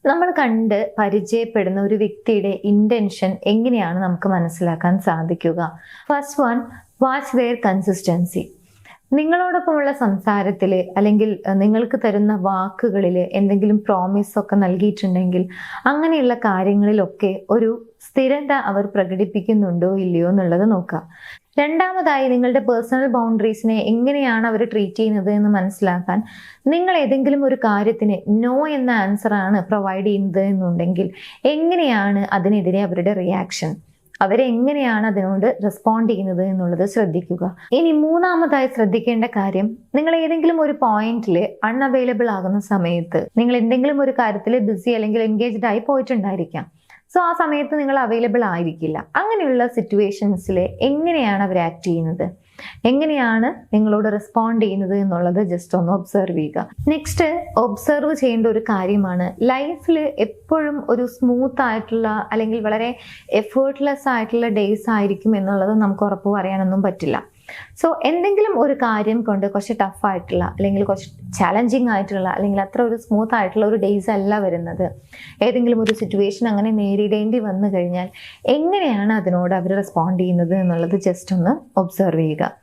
നമ്മൾ കണ്ട് പരിചയപ്പെടുന്ന ഒരു വ്യക്തിയുടെ ഇന്റൻഷൻ എങ്ങനെയാണ് നമുക്ക് മനസ്സിലാക്കാൻ സാധിക്കുക? First one, watch their consistency. നിങ്ങളോടൊപ്പമുള്ള സംസാരത്തിൽ അല്ലെങ്കിൽ നിങ്ങൾക്ക് തരുന്ന വാക്കുകളിൽ എന്തെങ്കിലും പ്രോമിസ് ഒക്കെ നൽകിയിട്ടുണ്ടെങ്കിൽ അങ്ങനെയുള്ള കാര്യങ്ങളിലൊക്കെ ഒരു സ്ഥിരത അവർ പ്രകടിപ്പിക്കുന്നുണ്ടോ ഇല്ലയോ എന്നുള്ളത് നോക്കുക. രണ്ടാമതായി, നിങ്ങളുടെ പേഴ്സണൽ ബൗണ്ടറീസിനെ എങ്ങനെയാണ് അവർ ട്രീറ്റ് ചെയ്യുന്നത് എന്ന് മനസ്സിലാക്കാൻ നിങ്ങൾ ഏതെങ്കിലും ഒരു കാര്യത്തിന് നോ എന്ന ആൻസർ ആണ് പ്രൊവൈഡ് ചെയ്യുന്നത് എന്നുണ്ടെങ്കിൽ എങ്ങനെയാണ് അതിനെതിരെ അവരുടെ റിയാക്ഷൻ, അവരെങ്ങനെയാണ് അതിനോട് റെസ്പോണ്ട് ചെയ്യുന്നത് എന്നുള്ളത് ശ്രദ്ധിക്കുക. ഇനി മൂന്നാമതായി ശ്രദ്ധിക്കേണ്ട കാര്യം, നിങ്ങൾ ഏതെങ്കിലും ഒരു പോയിന്റിൽ അൺഅവൈലബിൾ ആകുന്ന സമയത്ത് നിങ്ങൾ എന്തെങ്കിലും ഒരു കാര്യത്തിൽ ബിസി അല്ലെങ്കിൽ എൻഗേജ്ഡ് ആയി പോയിട്ടുണ്ടായിരിക്കാം. സോ ആ സമയത്ത് നിങ്ങൾ അവൈലബിൾ ആയിരിക്കില്ല. അങ്ങനെയുള്ള സിറ്റുവേഷൻസിൽ എങ്ങനെയാണ് അവർ ആക്ട് ചെയ്യുന്നത്, എങ്ങനെയാണ് നിങ്ങളോട് റെസ്പോണ്ട് ചെയ്യുന്നത് എന്നുള്ളത് ജസ്റ്റ് ഒന്ന് ഒബ്സർവ് ചെയ്യുക. നെക്സ്റ്റ്, ഒബ്സർവ് ചെയ്യേണ്ട ഒരു കാര്യമാണ്, ലൈഫിൽ എപ്പോഴും ഒരു സ്മൂത്ത് ആയിട്ടുള്ള അല്ലെങ്കിൽ വളരെ എഫേർട്ട്ലെസ് ആയിട്ടുള്ള ഡേയ്സ് ആയിരിക്കും എന്നുള്ളത് നമുക്ക് ഉറപ്പ് പറയാനൊന്നും പറ്റില്ല. സോ എന്തെങ്കിലും ഒരു കാര്യം കൊണ്ട് കുറച്ച് ടഫായിട്ടുള്ള അല്ലെങ്കിൽ കുറച്ച് ചാലഞ്ചിങ് ആയിട്ടുള്ള അല്ലെങ്കിൽ അത്ര ഒരു സ്മൂത്ത് ആയിട്ടുള്ള ഒരു ഡേയ്സ് അല്ല വരുന്നത്. ഏതെങ്കിലും ഒരു സിറ്റുവേഷൻ അങ്ങനെ നേരിടേണ്ടി വന്നു കഴിഞ്ഞാൽ എങ്ങനെയാണ് അതിനോട് അവർ റെസ്പോണ്ട് ചെയ്യുന്നത് എന്നുള്ളത് ജസ്റ്റ് ഒന്ന് ഒബ്സർവ് ചെയ്യുക.